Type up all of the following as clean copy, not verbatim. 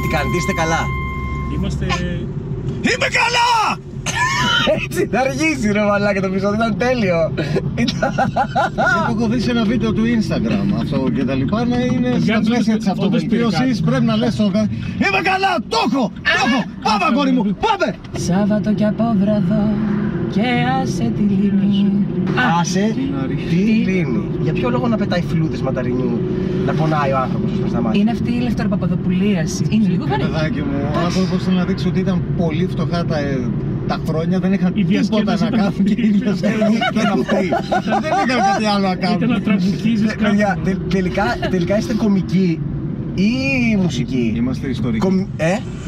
τι κάνετε, είστε καλά? Είμαστε... Είμαι καλά! Έτσι θα αργήσει ρε μαλάκα, το επεισόδιο ήταν τέλειο. Έχω κωδίσει ένα βίντεο του Instagram αυτό και τα λοιπά, να είναι στα πλαίσια της αυτοβελτίωσης. Πρέπει να λες είμαι καλά, το έχω! Πάμε αγόρι μου, πάμε! Σάββατο και απόβραδο και άσε τη λίμνη. Άσε τη λίμνη. Για ποιο λόγο να πετάει φλούδες μανταρινιού, να πονάει ο άνθρωπος στα μάτια? Είναι αυτή η λευτοροπαπαδοπουλίαση. Είναι λίγο βαρύ. Παιδάκι μου, ο άνθρωπος θέλει να δείξει ότι ήταν πολύ φτωχά τα χρόνια, δεν είχαν τίποτα να κάνουν και οι διασκέδαση ήταν αυτοί. Δεν είχαν κάτι άλλο να κάνουν. Ήταν να τραμπουκίζεις κάτι. Τελικά είστε κομικοί ή μουσικοί? Είμαστε ιστορικοί.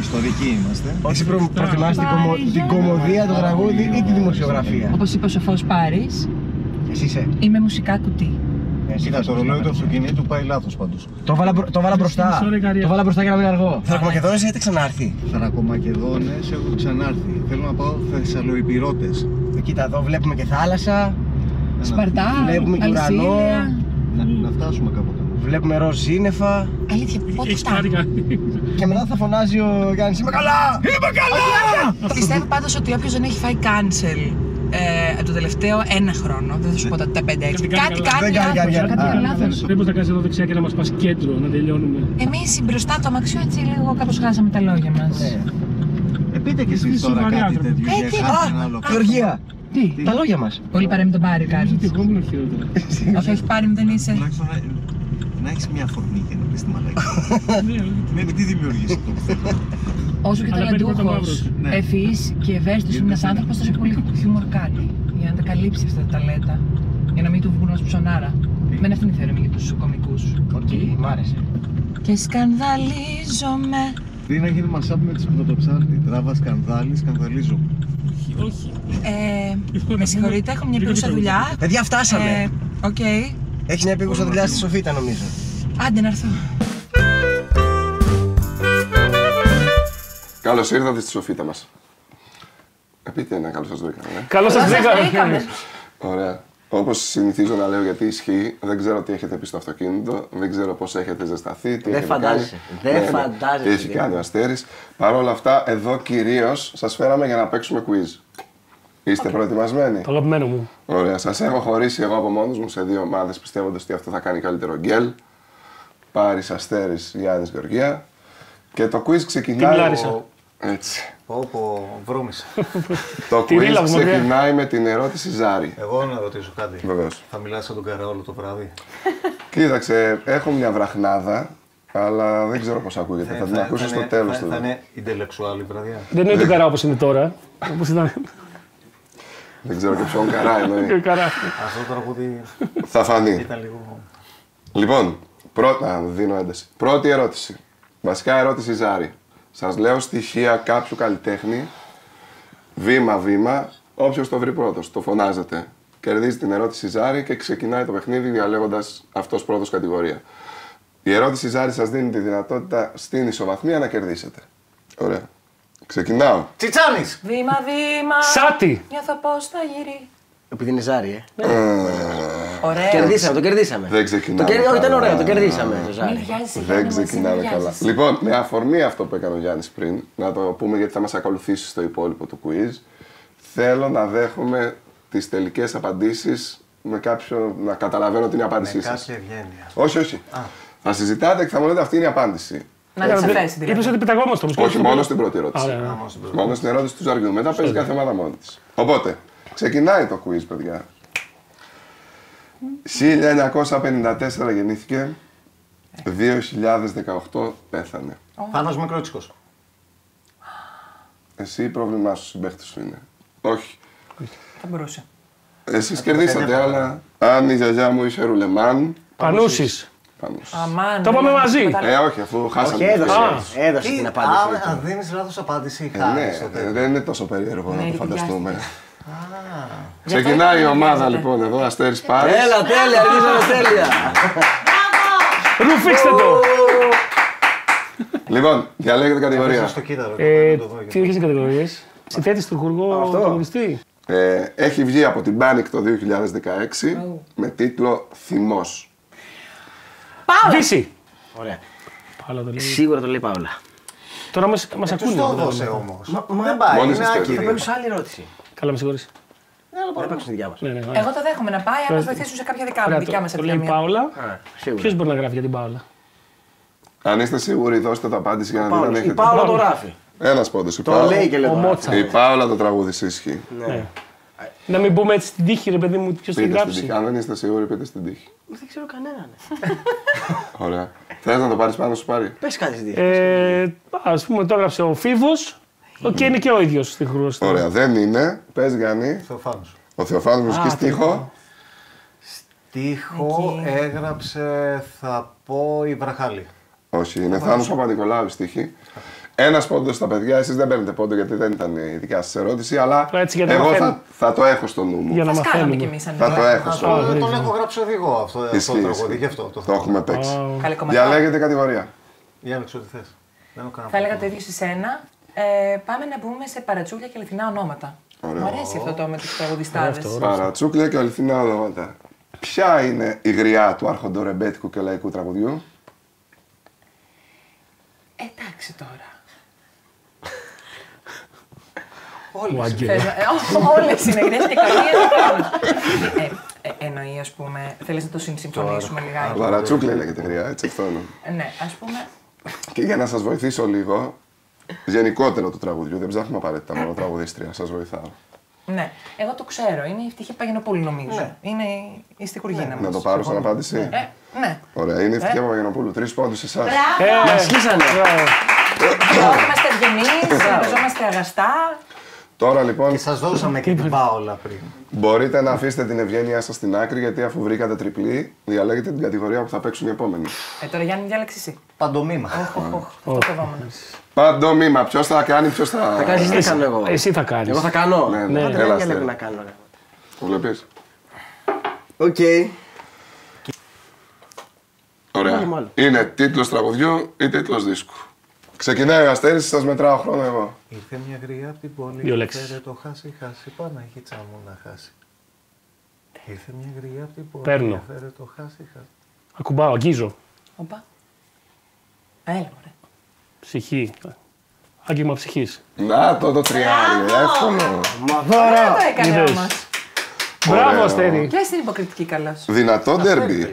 Ιστορικοί είμαστε. Όχι, προτιμάς την κωμωδία, το τραγούδι ή τη δημοσιογραφία? Όπως είπε ο σοφός Πάρης, Εσύ είσαι. είμαι μουσικά κουτί. Κοίτα, το ρολόι του αυτοκινήτου πάει λάθος πάντως. Το βάλα μπροστά. Το βάλα μπροστά για να μην αργώ. Θρακομακεδόνες έχετε ξανάρθει? Θρακομακεδόνες έχουν ξανάρθει. Θέλω να πάω Θεσσαλοϊππηρώτες. Κοίτα, εδώ βλέπουμε και θάλασσα. Σπαρτά, Βλέπουμε και ουρανό. Αλσίδια. Να φτάσουμε κάποτε. Βλέπουμε ροζ σύννεφα. Αλήθεια, πότε Έχεις πάρει φτάνει? κάτι. Και μετά θα φωνάζει ο Γιάννης, είμαι καλά! Είμαι καλά! Πιστεύω πάντως ότι όποιος δεν έχει φάει cancel από το τελευταίο ένα χρόνο, δεν θα σου πω τα 5-6, κάτι κάνει λάθος. Κάτι κάνει λάθος. Πρέπει να κάνεις εδώ δεξιά και να μας πας κέντρο, να τελειώνουμε. Εμείς μπροστά το αμαξιό έτσι λίγο κάπως χάσαμε τα λόγια μας. Πείτε κι εσείς τώρα σοβαροί κάτι άνθρωποι. τέτοιο για κάτι ένα άλλο. Γεωργία, Τι, τα λόγια μας. πολύ παρέα με τον Πάρη Νομίζω ότι κάνεις. εγώ ήμουν χειρότερα. Όχι, όχι Πάρη μου δεν είσαι. Τουλάχιστον να έχεις μια αφορμή για να πεις τη μαλακία. Ναι, Με τι δημιουργείς αυτό που θέλω. Όσο και Αλλά παίρνει πρώτα ταλαντούχος, μαύρος. Ναι. ευφυής και ευαίσθητος είναι ένας άνθρωπος, τόσο πολύ χιούμορ κάνει. Για να τα καλύψει αυτά τα ταλέντα. Για να μην του βγουν ως ψωνάρα. Δεν αυτή είναι η θεωρία για τους κωμικούς. Οκ, μ' άρεσε. Και σκανδαλίζομαι. Τι να γίνει μασάπ με τις πρωτοψάλτη. Τράβα σκανδάλι, σκανδαλίζω. Όχι. Με συγχωρείτε, έχω μια επίγουσα δουλειά. Παιδιά, φτάσαμε. Οκ. Έχεις μια επίγουσα δουλειά στη Σοφίτα, νομίζω. Άντε να έρθω. Καλώς ήρθατε στη Σοφίτα μας. Πείτε ένα καλώς σας βρήκαμε. Καλώς σας βρήκαμε. Ωραία. Όπως συνηθίζω να λέω, γιατί ισχύει, δεν ξέρω τι έχετε πει στο αυτοκίνητο, δεν ξέρω πώς έχετε ζεσταθεί, τι Δεν έχετε φαντάζεσαι. κάνει. Δεν φαντάζεσαι. Τι έχει κάνει ο Αστέρης. Παρ' όλα αυτά, εδώ κυρίως σας φέραμε για να παίξουμε quiz. Είστε προετοιμασμένοι? Το αγαπημένο μου. Ωραία. Σας έχω χωρίσει εγώ από μόνος μου σε δύο ομάδες, πιστεύοντας ότι αυτό θα κάνει καλύτερο γκέλ. Πάρης, Αστέρης, Γιάννης, Γεωργία. Και το quiz ξεκινάει. Λάρισα. Έτσι. Πω, βρώμησα. Το Τη ρίλα quiz μου, μωρέ. ξεκινάει με την ερώτηση Ζάρη. Εγώ να ρωτήσω κάτι. Βεβαίως. Θα μιλάς σαν τον Καρά όλο το βράδυ. Κοίταξε, έχω μια βραχνάδα, αλλά δεν ξέρω πώς ακούγεται. Θα την ακούσω στο τέλος του. Θα είναι intellectual η βραδιά. Δεν είναι το καρά όπως είναι τώρα. Όπως ήταν. Δεν ξέρω και ποιον καρά εννοεί. Και καρά. Αυτό το τραγούδι Θα φανεί. ήταν λίγο... Λοιπόν, πρώτα, δίνω ένταση. Πρώτη ερώτηση. Βασικά ερώτηση Ζάρη. Σας λέω στοιχεία κάποιου καλλιτέχνη, βήμα-βήμα, όποιος το βρει πρώτος, το φωνάζετε. Κερδίζει την ερώτηση Ζάρη και ξεκινάει το παιχνίδι διαλέγοντας αυτός πρώτος κατηγορία. Η ερώτηση Ζάρη σας δίνει τη δυνατότητα στην ισοβαθμία να κερδίσετε. Ωραία. Ξεκινάω. Τσιτσάνης! Βήμα-βήμα. Σάτι. Νιώθω πως θα γυρί. Επειδή είναι Ζάρι, Ωραία. Το κερδίσαμε. Δεν ξεκινάμε Όχι, ήταν καλά. ωραίο, το κερδίσαμε το Μην Ζάρι. βιάζεσαι, Δεν Γιάννη μου, εσύ ξεκινάμε μην καλά. βιάζεσαι. Λοιπόν, με αφορμή αυτό που έκανε ο Γιάννης πριν, να το πούμε γιατί θα μας ακολουθήσει στο υπόλοιπο του quiz, θέλω να δέχομαι τις τελικές απαντήσεις με κάποιον να καταλαβαίνω την απάντησή Με σας. κάποια ευγένεια. Όχι, όχι. Θα συζητάτε και θα μου λέτε αυτή είναι η απάντηση. Να τη αφέσει Είπες δηλαδή. ότι πεταγόμαστε όμως. Όχι, μόνο στην πρώτη ερώτηση. Ωραία. Μόνο στην ερώτηση του Ζαριού. Μετά παίζει κάθε ομάδα μόνη της. Οπότε, ξεκινάει το quiz, παιδιά. 1954 γεννήθηκε, 2018 πέθανε. Πάνος Μικρότσικος. Εσύ πρόβλημά σου, συμπαίχτη σου είναι. Όχι. Θα μπορούσε. Εσείς κερδίσατε, αλλά αν η γιαγιά μου είχε ρουλεμάν. Πανούσης. Πανούς. Αμάν. Το είπαμε μαζί. Όχι, αφού χάσαμε. Όχι, την ευκαιρία. έδωσε την απάντηση. Αν δίνεις λάθος απάντηση, Ναι, χάρης το τέλος. δεν είναι τόσο περίεργο να το γιατί φανταστούμε. Γι' αυτό Ξεκινάει η είπαμε να ομάδα βιάζεται. λοιπόν εδώ, Αστέρης Πάρης. Έλα, τέλεια, αρχίσαμε τέλεια. Ρουφίξτε το. Λοιπόν, διαλέγετε κατηγορία. Μέσα στο κύτταρο. να το δω, Τι έχεις κατηγορίες. Συνθέτεις του χουργό τραγουδιστή. Έχει βγει από την Panic το 2016 με τίτλο Θυμός. Πάω. Δύση. Ωραία. Πάλα το λέει. Σίγουρα το λέει Παύλα. Τώρα μας Τους ακούνε. το έδωσε όμως. Δεν πάει, Μόλις είναι σας άκυρο. πέτυχε. Θα παίξω σε άλλη ερώτηση. Καλά, με συγχωρείς. Δεν παίξω τη δικιά μας. Ναι, ναι, Εγώ το δέχομαι να πάει, αν μας βοηθήσουν σε κάποια δικιά μας το λέει η επιλογή. Πάολα. Σίγουρα. Ποιος μπορεί να γράφει για την Πάολα? Αν είστε σίγουροι, δώστε το απάντηση για να δείτε αν Παύλος. Η έχετε. Πάολα το γράφει. Ένας πόντος. Το λέει και λέει. Ο το γράφει. Μότσαρτ. Η Πάολα το τραγούδι ισχύει. Ναι. Να μην πούμε έτσι στην τύχη, ρε παιδί μου, ποιος την Πείτε στην τύχη. γράψει. Αν δεν είστε σίγουροι, πείτε στην τύχη. Δεν ξέρω κανέναν. Ωραία. Θες να το πάρεις πάνω, σου πάρει. Πες κάτι στη τύχη. Ας πούμε το έγραψε ο Φίβος και είναι και ο ίδιος στη χρούση. Ωραία, δεν είναι. Πες Γιάννη. Θεοφάνος. Ο Θεοφάνος μουσική στίχο. Στίχο έγραψε, θα πω, η Βραχάλη. Όχι, είναι Θάνος Παπα-Νικολάου στίχη. Ένας πόντος στα παιδιά, εσείς δεν παίρνετε πόντο γιατί δεν ήταν η δικιά σας ερώτηση, αλλά Έτσι, για να εγώ μαθαίνουμε. θα το έχω στο νου μου. Για να Ας κάναμε κι μαθαίνουμε. εμείς αν Θα το είναι. έχω στο νου μου. Τον έχω γράψει εγώ αυτό το Ισχύει, τραγούδι, ισχύει. γι' αυτό Το έχουμε παίξει. Καλή κομμάτι. Διαλέγετε κατηγορία. Για να ξέρω τι θες. Δεν έχω κανένα Θα έλεγα το πρόβλημα. ίδιο σε σένα. Πάμε να μπούμε σε παρατσούκλια και αληθινά ονόματα. Μου αρέσει αυτό το με τους τραγουδιστάδες. Παρατσούκλια και αληθινά ονόματα. Ποια είναι η γριά του άρχοντο ρεμπέτικου και λαϊκού τραγουδιού? Εντάξει τώρα. Ο Άγγελος. Όλες είναι γριές και καμία. Εννοεί, ας πούμε, θέλεις να το συμφωνήσουμε λιγάκι. Παρατσούκλια λέγεται γριά, έτσι αυτό είναι. Ναι, ας πούμε. Και για να σας βοηθήσω λίγο, γενικότερο του τραγουδιού, δεν ψάχνουμε απαραίτητα μόνο τραγουδίστρια, σας βοηθάω. Ναι, εγώ το ξέρω. Είναι η Ευτυχία Παγενοπούλου, νομίζω. Είναι η στιχουργίνα μας. Να το πάρω σαν απάντηση. Ναι. Ωραία, είναι η Ευτυχία Παπαγενοπούλου. 3 πόντους σε εσάς. Μας σχίσανε. Όλοι είμαστε ευγενείς, εργαζόμαστε αγαστά. Τώρα λοιπόν Και σας δώσαμε και την Πάολα πριν. μπορείτε να αφήσετε την ευγένειά σας στην άκρη γιατί αφού βρήκατε τριπλή, διαλέγετε την κατηγορία που θα παίξουν οι επόμενοι. Τώρα Γιάννη, διάλεξε εσύ. Παντομήμα. Αυτό φοβόμουν. Παντομήμα, ποιος θα κάνει, ποιος Θα θα. κάνεις τι κάνω εγώ. Εσύ θα κάνεις. Εγώ θα κάνω. Ναι, ναι, Άντε, έλα, δεν Αστέρ. διαλέγω να κάνω. Το βλέπεις. Οκ. Ωραία. μάλλον. Είναι τίτλος τραγουδιού ή τίτλος δίσκου. Ξεκινάει ο Αστέρης, σας μετράω χρόνο εγώ. Ήρθε μια γριά από την πόλη. Δύο λέξεις. Φέρε το χάσει, χάσει. Παναγίτσα μου να χάσει. Ήρθε μια γριά από την πόλη. Παίρνω. Φέρε το χάσει, χάσει. Ακουμπάω, αγγίζω. Οπα. Έλα, ωραία. Ψυχή. Άγγιγμα ψυχής. Να το τριάρι, εύκολο. Δεν το έκανε Είδες. όμως. Μπράβο, Ωραίο. Αστέρη. Ποια είναι υποκριτική καλός. Δυνατό ντερμπι.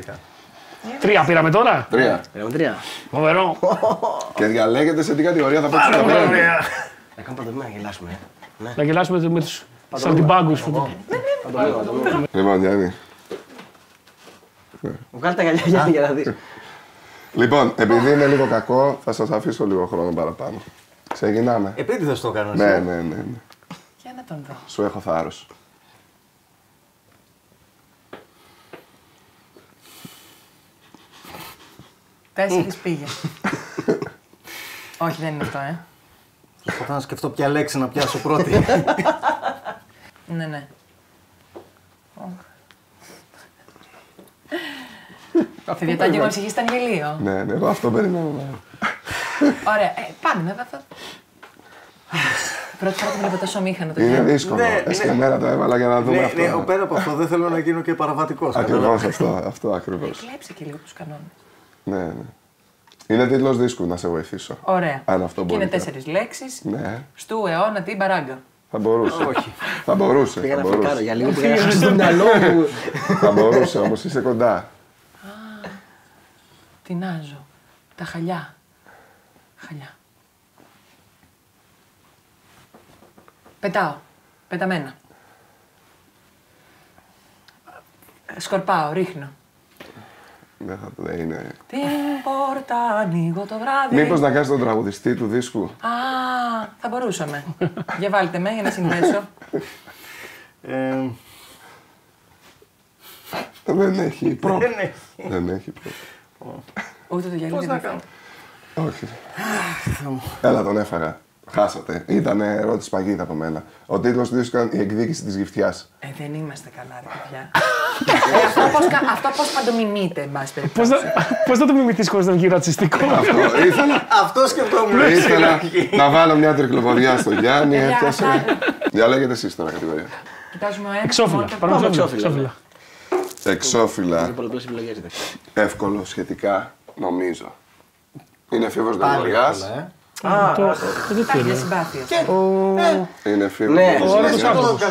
3 πήραμε τώρα. 3. Τρία. Φοβερό. Και διαλέγετε σε τι κατηγορία θα παίξουν τα παιδιά. Να κάνουμε παντομήμα να γελάσουμε. Να γελάσουμε με τους σαλτιμπάγκους. Λοιπόν, Γιάννη. Βγάλε τα γυαλιά Γιάννη, για να δεις. Λοιπόν, επειδή είναι λίγο κακό, θα σας αφήσω λίγο χρόνο παραπάνω. Ξεκινάμε. Επίτηδες το έκανα. Ναι, ναι, ναι, ναι. Για να τον δω. Σου έχω θάρρος. Τέσσερις πήγε. Όχι, δεν είναι αυτό, Θα να σκεφτώ ποια λέξη να πιάσω πρώτη. Ναι, ναι. Παιδιά, το άγγιγμα ψυχής ήταν γελίο. Ναι, ναι, εγώ αυτό περιμένω. Ναι. Ωραία, πάμε. Πρώτη φορά που βλέπω τόσο μήχανο το Είναι γέλιο. δύσκολο. Εσκεμμένα το έβαλα για να δούμε Ναι, αυτό. ναι, πέρα από αυτό δεν θέλω να γίνω και παραβατικός. Ακριβώς αυτό ακριβώς. Κλέψε και λίγο τους κανόνες. Ναι, ναι. Είναι τίτλος δίσκου, να σε βοηθήσω. Ωραία. Αν αυτό Και είναι μπορείτε. 4 λέξεις. Ναι, Στου αιώνα την παράγκα. θα μπορούσε. Θα μπορούσε. Πήγα Θα να φλικάρω μπορούσε. για λίγο, πήγα να χάσω το μυαλό μου. Θα μπορούσε όμως, είσαι κοντά. Τεινάζω. Τα χαλιά. Χαλιά. Πετάω. Πεταμένα. Σκορπάω, ρίχνω. Δεν είναι. Την πόρτα ανοίγω το βράδυ. Μήπως να κάνεις τον τραγουδιστή του δίσκου. Α, θα μπορούσαμε. Για βάλτε με για να συνδέσω. Δεν έχει πρόπ. Δεν έχει πρόπ. Ούτε το γυαλί δεν θα. Όχι. Έλα, τον έφαγα. Χάσατε. Ήταν ερώτηση παγίδα από μένα. Ο τίτλος του δίσκου ήταν «Η εκδίκηση της γυφτιάς». Δεν είμαστε καλά, ρε παιδιά. Αυτό πώς παντομιμείτε, εν πάση περιπτώσει. Πώς θα το μιμηθείς χωρίς να βγει ρατσιστικό. Αυτό ήθελα. Αυτό σκεφτόμουν. Ήθελα να βάλω μια τρικλοποδιά στο Γιάννη. Έπιασε. Διαλέγετε εσείς τώρα κατηγορία. Κοιτάζουμε ο ένας. Εξώφυλλα. Πάμε εξώφυλλα. Εξώφυλλα. Πολλαπλές επιλογές, εντάξει. Εύκολο σχετικά, νομίζω. Είναι εφήβος Πάλι Δελβοριάς. εύκολα, Υπάρχει μια συμπάθεια. Είναι φίλο. Ναι, Ο όρατος άνθρωπος.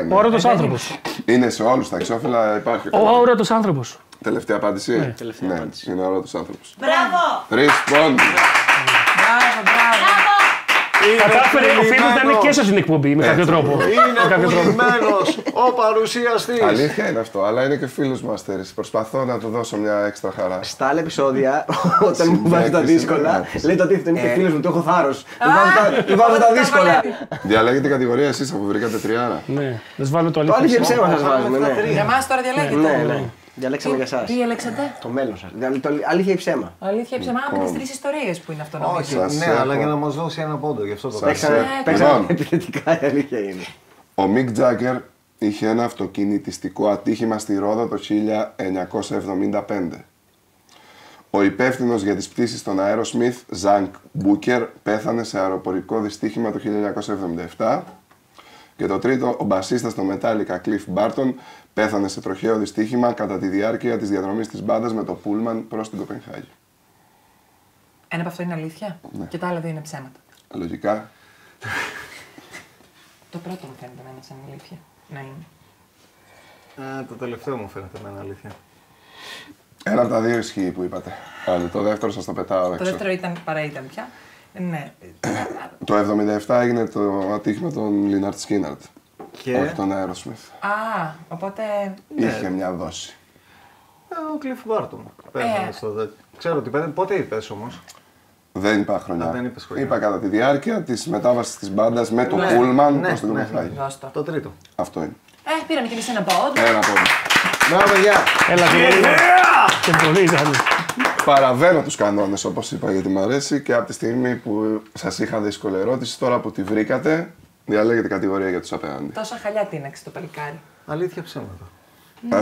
Ο όρατος άνθρωπος. Είναι σε όλους τα εξώφυλλα, υπάρχει. Ο όρατος άνθρωπος. Τελευταία απάντηση. Ναι, Είναι ο όρατος άνθρωπος. Μπράβο! 3 πόντους. Μπράβο. Κατάφερε ο φίλος να είναι και στην εκπομπή με κάποιο τρόπο. Είναι πουλημένος ο παρουσιαστής. Αλήθεια είναι αυτό, αλλά είναι και φίλος μου αστέρης. Προσπαθώ να του δώσω μια έξτρα χαρά. στα άλλα επεισόδια, όταν μου βάζει τα δύσκολα, λέει το αντίθετο, είναι και φίλος μου, το έχω θάρρος. Του βάζω τα δύσκολα. Διαλέγετε κατηγορία εσείς που βρήκατε τριάρα. Ναι, να βάλουμε το Το αλήθεια. αλήθεια ψέμα σας βάζουμε, ναι. Για εμάς τώρα διαλέγετε. Ναι. Διαλέξαμε για εσάς. Τι ελέξατε? Το μέλλον σας. Δηλαδή, το αλήθεια ή ψέμα. Αλήθεια, ψέμα με τις 3 ιστορίες που είναι αυτό νομίζω. Όχι, Σας ναι, έχω. αλλά για να μας δώσει ένα πόντο, γι' αυτό το Σας κάνω. Παίξαμε επιθετικά, η αλήθεια είναι. Ο Μικ Τζάγκερ είχε ένα αυτοκινητιστικό ατύχημα στη Ρόδο το 1975. Ο υπεύθυνος για τις πτήσεις των Aerosmith, Ζανκ Μπούκερ, πέθανε σε αεροπορικό δυστύχημα το 1977. Και το τρίτο, ο μπασίστας των Metallica, Cliff Barton, πέθανε σε τροχαίο δυστύχημα κατά τη διάρκεια της διαδρομής της μπάντας με το Πούλμαν προς την Κοπενχάγη. Ένα από αυτό είναι αλήθεια και τα άλλα δύο είναι ψέματα. Λογικά. Το πρώτο μου φαίνεται να είναι σαν αλήθεια. Να είναι. Το τελευταίο μου φαίνεται να είναι αλήθεια. Ένα από τα δύο ισχύει που είπατε. Άλλο, το δεύτερο σας το πετάω Το έξω. δεύτερο ήταν ήταν πια. Ναι. Το 1977 έγινε το ατύχημα των Λίναρτ Σκίναρτ. Και Όχι τον Aerosmith. Α, οπότε. Είχε μια δόση. ο Cliff Barton πέθανε στο τέτοιο. Ξέρω ότι πέθανε. Πότε είπες όμως? Δεν είπα χρονιά. δεν είπες χρονιά. Είπα κατά τη διάρκεια της μετάβασης της μπάντας με το Πούλμαν προς την Κοπενχάγη. Δώσ' το. Το τρίτο. Αυτό είναι. Πήραμε κι εμείς ένα πόντο. Ένα πόντο. Μπράβο, παιδιά. Έλα και πολύ ήταν. Παραβαίνω τους κανόνες όπως είπα γιατί μου αρέσει και από τη στιγμή που σας είχα δύσκολη ερώτηση, τώρα που τη βρήκατε, διαλέγετε κατηγορία για τους απέναντι. Τόσα χαλιά τίναξε το παλικάρι. Αλήθεια ψέματα. Ναι,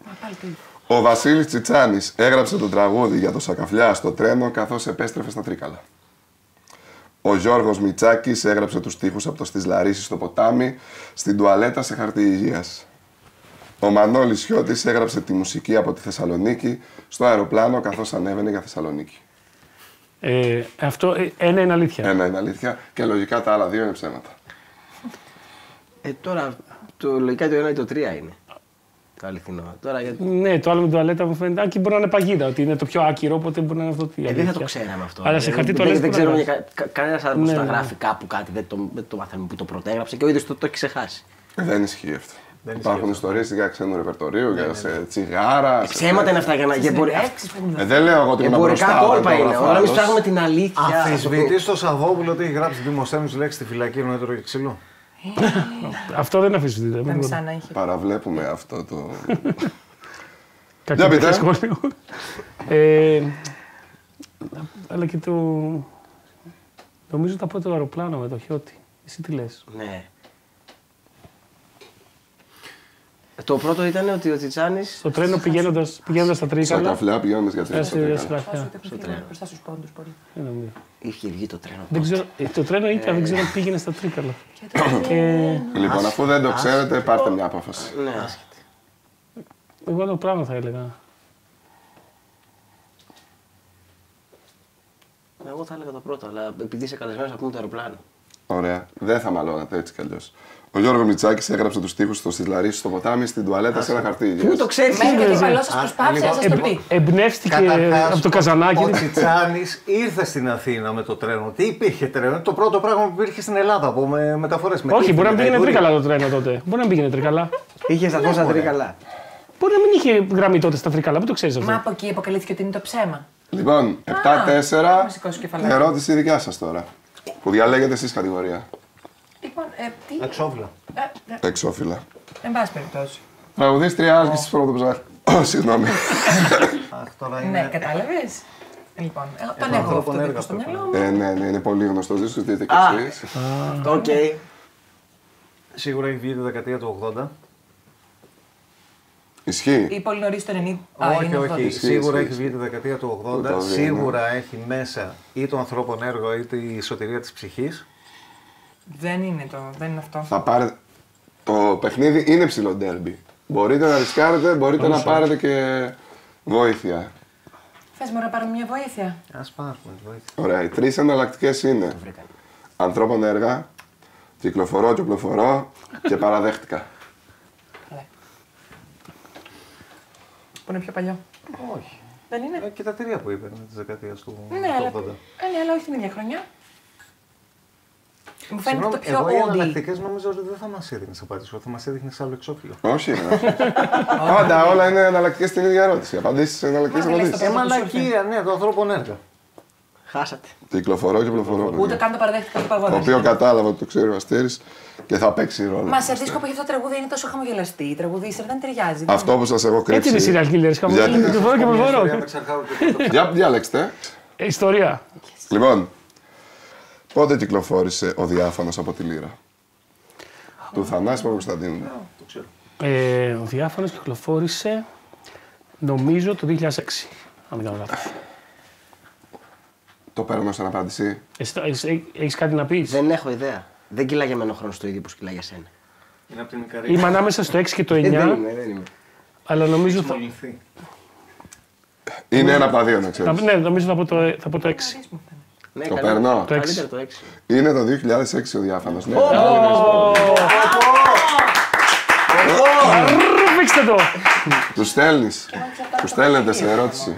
μα πάλι το ίδιο. Ο Βασίλης Τσιτσάνης έγραψε το τραγούδι για το Σακαφλιά στο τρένο καθώς επέστρεφε στα Τρίκαλα. Ο Γιώργος Μητσάκης έγραψε τους στίχους από το «Στις Λαρίσεις στο ποτάμι» στην τουαλέτα σε χαρτί υγείας. Ο Μανώλης Χιώτης έγραψε τη μουσική από τη Θεσσαλονίκη στο αεροπλάνο καθώς ανέβαινε για Θεσσαλονίκη. Αυτό ένα είναι αλήθεια. Ένα είναι αλήθεια και λογικά τα άλλα δύο είναι ψέματα. Τώρα, λογικά το 1 ή το 3 είναι. Το αληθινό. Τώρα, Ναι, το άλλο με την τουαλέτα μου φαίνεται. Αν και μπορεί να είναι παγίδα, ότι είναι το πιο άκυρο, οπότε μπορεί να είναι αυτό. δεν θα το ξέραμε αυτό. Αλλά σε χαρτί τουαλέτα Δεν μπορεί να ξέρω γράψει. κανένα άνθρωπο να γράφει κάπου κάτι. Δεν το μαθαίνουμε που το πρωτέγραψε και ο ίδιος το έχει ξεχάσει. Δεν ισχύει αυτό. Υπάρχουν ιστορίες για ξένο ρεπερτορείο, για τσιγάρα. Ψέματα είναι αυτά για να. Δεν λέω εγώ ότι ήμουν Εμπορικά μπροστά. κόλπα είναι. Όταν εμείς ψάχνουμε την αλήθεια. Αμφισβητείς το Σαββόπουλο ότι έχει γράψει δημοσθένους λέξεις στη φυλακή ενώ έτρωγε ξύλο. Αυτό δεν αφισβητείται. Με μισά να είχε. Παραβλέπουμε αυτό το. Κάποιο πείτε. τέτοιο σχόλιο. Αλλά και το. Νομίζω θα πω το αεροπλάνο με το Χιώτη. Εσύ τι λες? Ναι. Το πρώτο ήταν ότι ο Τσιτσάνης. Στο τρένο πηγαίνοντας στα Τρίκαλα. Σακαφλιά πηγαίνοντας για τρεις. Μπροστά στους πόντους πολύ. Είχε βγει το τρένο. Δεν ξέρω, το τρένο ήταν, δεν ξέρω αν πήγαινε στα Τρίκαλα. Λοιπόν, αφού δεν το ξέρετε, πάρτε μια απόφαση. Ναι. Εγώ το πράγμα θα έλεγα. Εγώ θα έλεγα το πρώτο, αλλά επειδή είσαι καλεσμένος θα πούμε το αεροπλάνο. Ωραία. Δεν θα μαλώνατε έτσι κι αλλιώς. Ο Γιώργος Μητσάκης έγραψε τους στίχους στο «Στις Λαρίσεις στο ποτάμι» στην τουαλέτα σε ένα χαρτί. Πού το ξέρεις, Μέχρι και την παλό σας προσπάθεια, σας το πει. Εμπνεύστηκε από το Καζανάκι. Ο Τσιτσάνης ήρθε στην Αθήνα με το τρένο. Τι υπήρχε τρένο? Το πρώτο πράγμα που υπήρχε στην Ελλάδα από μεταφορές. Όχι, μπορεί να πήγαινε Τρίκαλα το τρένο τότε. Μπορεί να πήγαινε Τρίκαλα. Είχε σταθμό στα Τρίκαλα. Μπορεί να μην είχε γραμμή τότε στα Τρίκαλα, μην το ξέρεις αυτό. Μα από εκεί αποκαλύφθηκε ότι είναι το ψέμα. Λοιπόν, 7-4. έχουμε σηκώσει κεφαλάκι. Ερώτηση δικιά σας τώρα. Που διαλέγετε εσείς κατηγορία. Λοιπόν, τι. Εξώφυλλα. Εξώφυλλα. Εν πάση περιπτώσει. Τραγουδίστρια Άλκης Πρωτοψάρ. Συγγνώμη. Τώρα Ναι, είναι. κατάλαβες. Λοιπόν, τον έχω αυτό δίπλα στο μυαλό μου. Ναι, είναι πολύ γνωστό. Δίσκος, δείτε και εσείς. Οκ. Σίγουρα έχει βγει τη δεκαετία του 80. Ισχύει. Ή πολύ νωρίς το 90. Όχι, όχι. Σίγουρα έχει ισχύει. βγει τη δεκαετία του 80. Το Σίγουρα έχει μέσα ή το ανθρώπινο έργο ή τη σωτηρία της ψυχής. Δεν είναι αυτό. Θα πάρετε. Το παιχνίδι είναι ψηλό ντέρμπι. Μπορείτε να ρισκάρετε, μπορείτε να πάρετε και βοήθεια. Θες μου να πάρουμε μια βοήθεια? Ας πάρουμε βοήθεια. Ωραία, οι 3 εναλλακτικές είναι ανθρώπων έργα, κυκλοφορώ και παραδέχτηκα. Καλά. Που είναι πιο παλιό. Όχι. Δεν είναι? Και τα 3 που είπε της δεκαετίας του Ναι, αλλά, 80. ναι, αλλά όχι την ίδια χρονιά. Μου φαίνεται Συγγνώμη, το πιο εγώ οι oldie. εναλλακτικές νομίζω ότι δεν θα μας έδινες απάντηση, θα μας έδειχνες άλλο εξώφυλλο. Όχι, πάντα όλα είναι εναλλακτικές στην ίδια ερώτηση. Απαντήσεις σε εναλλακτικές Μα, μιλάς απαντήσεις. το Μαλακία, ναι, το ανθρώπων έργα. Χάσατε. Κυκλοφορώ. Ούτε καν το παραδέχτηκα το Το παγόδι. οποίο κατάλαβα ότι το ξέρει ο Αστέρης και θα παίξει ρόλο. Μα σε δίσκο που έχει αυτό το τραγούδι είναι τόσο χαμογελαστή. Η τραγουδίστρια δεν ταιριάζει. Αυτό που σας έχω κρύψει. Έτσι είναι οι serial killers. Γιατί? Κυκλοφορώ και προχωρώ. Για διάλεξτε. Ιστορία. Λοιπόν, πότε κυκλοφόρησε ο Διάφανος από τη Λύρα? Του Θανάση Παπακοσταντίνου. Ο Διάφανος κυκλοφόρησε νομίζω το 2006. Αν δεν κάνω λάθος. Το παίρνω σαν απάντηση. Έχεις κάτι να πεις? Δεν έχω ιδέα. Δεν κυλά για μένα ο χρόνος το ίδιο που κυλά για σένα. Είναι από την Ικαρία. Είμαι ανάμεσα στο 6 και το 9, Δεν είμαι. αλλά νομίζω θα... Είναι ένα από τα δύο, να ξέρεις. Ναι, νομίζω θα πω το 6. Ναι, Το παίρνω. Το 6. Καλύτερα το 6. Είναι το 2006 ο Διάφανος. Ναι. Ρίξτε το! Του στέλνεις. Του στέλνετε σε ερώτηση.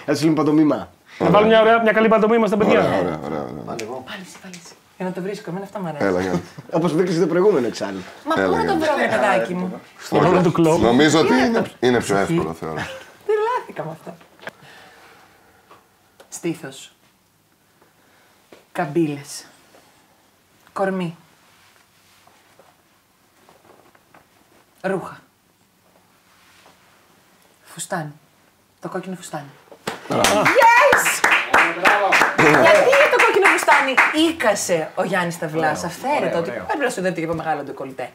Θα σου λύνει παντομήμα. Να βάλω μια καλή παντομήμα στα παιδιά. Ωραία. Πάλι εσύ. Για να το βρίσκω, εμένα αυτά μου αρέσει. Έλα, Γιάννη. Όπως βρήκες το προηγούμενο εξάλλου. Μα πού να το βρω, ρε παιδάκι μου. Στον ρόλο του κλόπ. Νομίζω ότι είναι πιο εύκολο, θεωρώ. Τρελάθηκα με αυτό. Στήθος. Καμπύλες. Κορμί. Ρούχα. Φουστάνι. Το κόκκινο φουστάνι. Yes! Γιατί το κόκκινο φουστάνι ήκασε ο Γιάννης Σταυλάς, αυθαίρετο, ότι πρέπει να σου δείτε και από μεγάλο ντεκολτέ.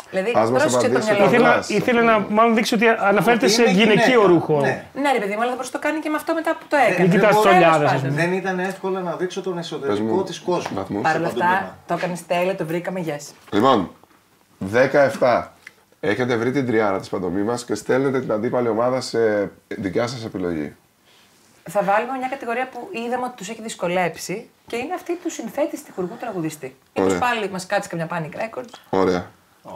Δηλαδή, Ας μας πρόσεξε το απαντήσει μυαλό το μου. Σταυλάς. Ήθελε να μάλλον δείξει ότι αναφέρεται σε γυναικείο ρούχο. Ναι, ρε παιδί μου, αλλά θα μπορούσε να το κάνει και με αυτό μετά που το έκανε. Μην κοιτάς Τέλος τσολιάδες, πάντων. ας Δεν ήταν εύκολο να δείξω τον Πες εσωτερικό μου της κόσμου. βαθμούς. Παρ' όλα αυτά, το έκανε τέλεια, το βρήκαμε, yes. Λοιπόν, 17. Έχετε βρει την τριάρα της παντομήμας και στέλνετε την αντίπαλη ομάδα σε δικιά σας επιλογή. Θα βάλουμε μια κατηγορία που είδαμε ότι τους έχει δυσκολέψει και είναι αυτή του συνθέτη, στιχουργού, τραγουδιστή. Μήπως Ωραία. πάλι μας κάτσει καμιά Panic Records. Ωραία.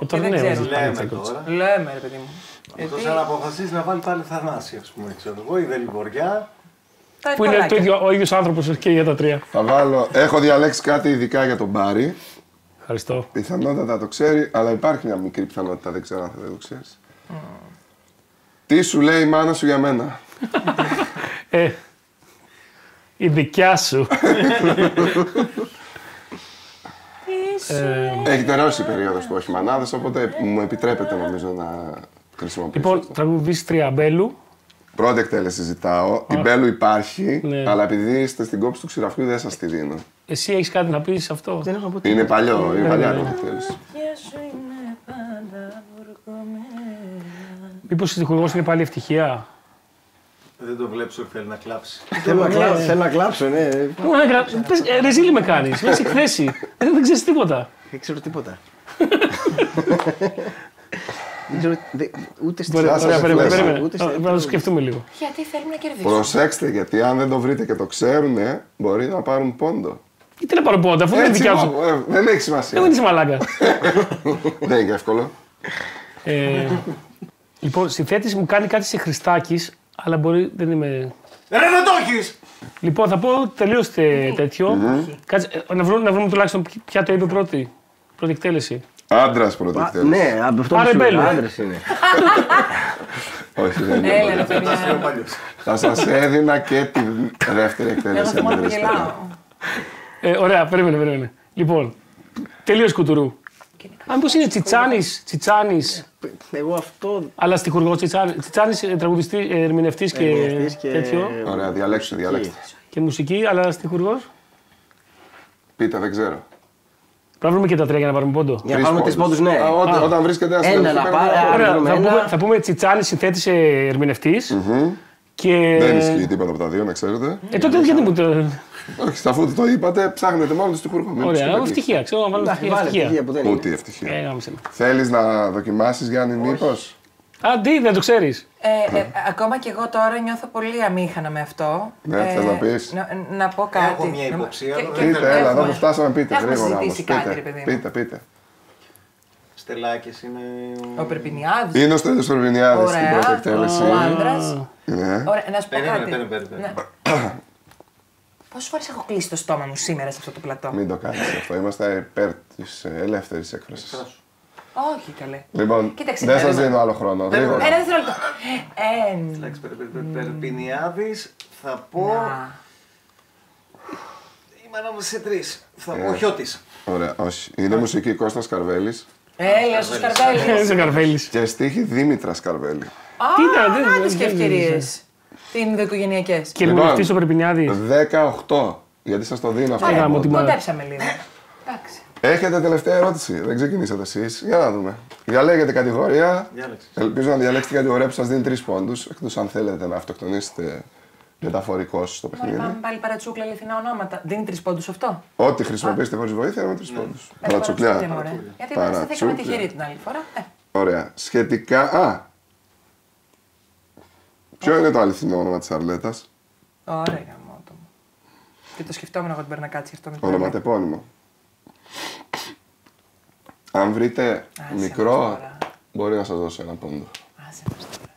Τώρα δεν ναι, ξέρω. όχι, Λέμε πάλι τώρα. Λέμε, ρε παιδί μου. Εκτός αν αποφασίσει να βάλει πάλι Θανάση, ας πούμε, ξέρω εγώ, ή Δελιβοριά. Τα Που είναι το ευκολάκια. ίδιο, ο ίδιος άνθρωπος και για τα τρία. Θα βάλω. Έχω διαλέξει κάτι ειδικά για τον Μπάρι. Ευχαριστώ. Πιθανότατα το ξέρει, αλλά υπάρχει μια μικρή πιθανότητα, δεν ξέρω αν θα το ξέρεις. Τι σου λέει η μάνα σου για μένα? Η δικιά σου. Έχει τελειώσει η περίοδος που όχι μανάδες, οπότε μου επιτρέπετε νομίζω να χρησιμοποιήσω. Λοιπόν, αυτό. τραγουδίστρια Μπέλου. Πρώτη εκτέλεση ζητάω. Η Μπέλου υπάρχει, Ναι. αλλά επειδή είστε στην κόψη του ξηραφιού δεν σας τη δίνω. Εσύ έχεις κάτι να πεις σε αυτό? Δεν έχω να πω τι. Είναι παλιό, είναι παλιά η εκτέλεση. Μήπως η στιχουργός είναι πάλι ευτυχία? Δεν το βλέπεις ότι θέλει να κλάψει. Θέλω να κλάψω, ναι. Ρεζίλη με κάνεις, με έχεις εκθέσει. Δεν ξέρεις τίποτα. Δεν ξέρω τίποτα. Δεν ξέρω ούτε στη Ωραία, σας περίμενε. εκθέσει. Ούτε στη- Πρέπει να το σκεφτούμε λίγο. Γιατί θέλουμε να κερδίσουμε. Προσέξτε, γιατί αν δεν το βρείτε και το ξέρουνε, μπορεί να πάρουν πόντο. Γιατί να πάρω πόντα, αφού δεν είναι Έτσι, δικιά σου. δεν έχει σημασία. Δεν είσαι μαλάκα. Δεν είναι εύκολο. Λοιπόν, συνθέτης μου κάνει κάτι σε Χριστάκης, αλλά μπορεί, δεν είμαι... Ρε, δεν το έχεις! Λοιπόν, θα πω τελείως τέτοιο. Κάτσε, να βρούμε τουλάχιστον ποια το είπε πρώτη εκτέλεση. Άντρας πρώτη εκτέλεση. Ναι, από αυτό Πάρε που σου Μπέλου, λέω, άντρες είναι. Όχι, δεν είναι. Έλα, ρε παιδιά. Θα σας έδινα και τη δεύτερη Εγώ εκτέλεση. αν θυμάμαι δεν που βρίσκατε. γελάω. Ωραία, περίμενε. Λοιπόν, τελείως κουτουρού. Αν πως είναι Τσιτσάνης, Εγώ αυτό. αλλά στιχουργός Τσιτσάνης, τραγουδιστής, ερμηνευτής και Ερμηνευτής και- τέτοιο. Ωραία, διαλέξτε. Και μουσική, αλλά στιχουργός. Πείτε, δεν ξέρω. Πρέπει να βρούμε και τα τρία για να πάρουμε πόντο. Για να πάρουμε τις πόντους, ναι. Όταν βρίσκεται ένα Ένα συνεργείο, να παίρνει πάρει, ένα άρα. πόντο. Ωραία, θα πούμε Τσιτσάνης, συνθέτης, ερμηνευτής. Και... Δεν ισχύει τίποτα από τα δύο, να ξέρετε. Τότε γιατί μου το... Όχι, αφού το είπατε, ψάχνετε μόνο το στιχουργό. Μην τους Ωραία, είπατε. ευτυχία, ξέρω να βάλουμε Βάλε ευτυχία. ευτυχία που δεν είναι. Ούτε η ευτυχία. Γάμισε με. Θέλεις να δοκιμάσεις, Γιάννη, μήπως? Τι, δεν το ξέρεις. Ακόμα και εγώ τώρα νιώθω πολύ αμήχανα με αυτό. Ναι, θες να πεις. Να πω κάτι. Έχω μια υποψία. Πείτε, έλα, εδώ που φτάσαμε, πείτε. Έχουμε Γρήγορα όμως. συζητήσει κάτι, ρε παιδί μου. Πείτε. Στελάκης είναι. Ο Περπινιάδης. Είναι ο Στέλιος Περπινιάδης στην πρώτη εκτέλεση. Ο άντρας. Ναι. Ωραία, να σου πω κάτι. Περίμενε. Πόσες φορές έχω κλείσει το στόμα μου σήμερα σε αυτό το πλατό. Μην το κάνεις αυτό. Είμαστε υπέρ της ελεύθερης έκφρασης. Όχι, καλέ. Λοιπόν, Κοίταξε, δεν σας δίνω άλλο χρόνο. Γρήγορα. Ένα δευτερόλεπτο. Εντάξει, Περπινιάδης θα πω. Είμαι ανάμεσα σε τρεις. Θα πω Χιώτης. Ωραία, όχι. Είναι μουσική Κώστας Καρβέλης Έλεος ο Σκαρβέλης. Είσαι Καρβέλης. και στίχη Δήμητρας Καρβέλη. Τι ήταν, Άντες και ευκαιρίες. Τι είναι οικογενειακές. Και λιμονευτής ο Περπινιάδης. 18. Γιατί σας το δίνω αυτό. Ωραία, μου τη μάνα. Κοντέψαμε λίγο. Εντάξει. Έχετε τελευταία ερώτηση. Δεν ξεκινήσατε εσείς. Για να δούμε. Διαλέγετε κατηγορία. Διάλεξε. Ελπίζω να διαλέξετε κατηγορία που σας δίνει 3 πόντους. Εκτός αν θέλετε να αυτοκτονήσετε μεταφορικώς στο Πάμε παιχνίδι. πάλι παρατσούκλα αληθινά ονόματα. Δίνει 3 πόντους αυτό. Ό,τι χρησιμοποιήσετε χωρίς βοήθεια με 3 πόντους. Παρατσούκλια Παρατσουκλιά. μωρέ. Γιατί δεν σταθήκαμε Παρατσούκλια. τυχερή την άλλη φορά. Ωραία. Σχετικά. Ποιο είναι το αληθινό όνομα της Αρλέτας? Ωραία, γαμώτο μου. Και το σκεφτόμουν εγώ την Περνακάτση αυτό με την Ονοματεπώνυμο. Αν βρείτε μας μικρό, τώρα. μπορεί να σας δώσω ένα πόντο. Άσε μας τώρα.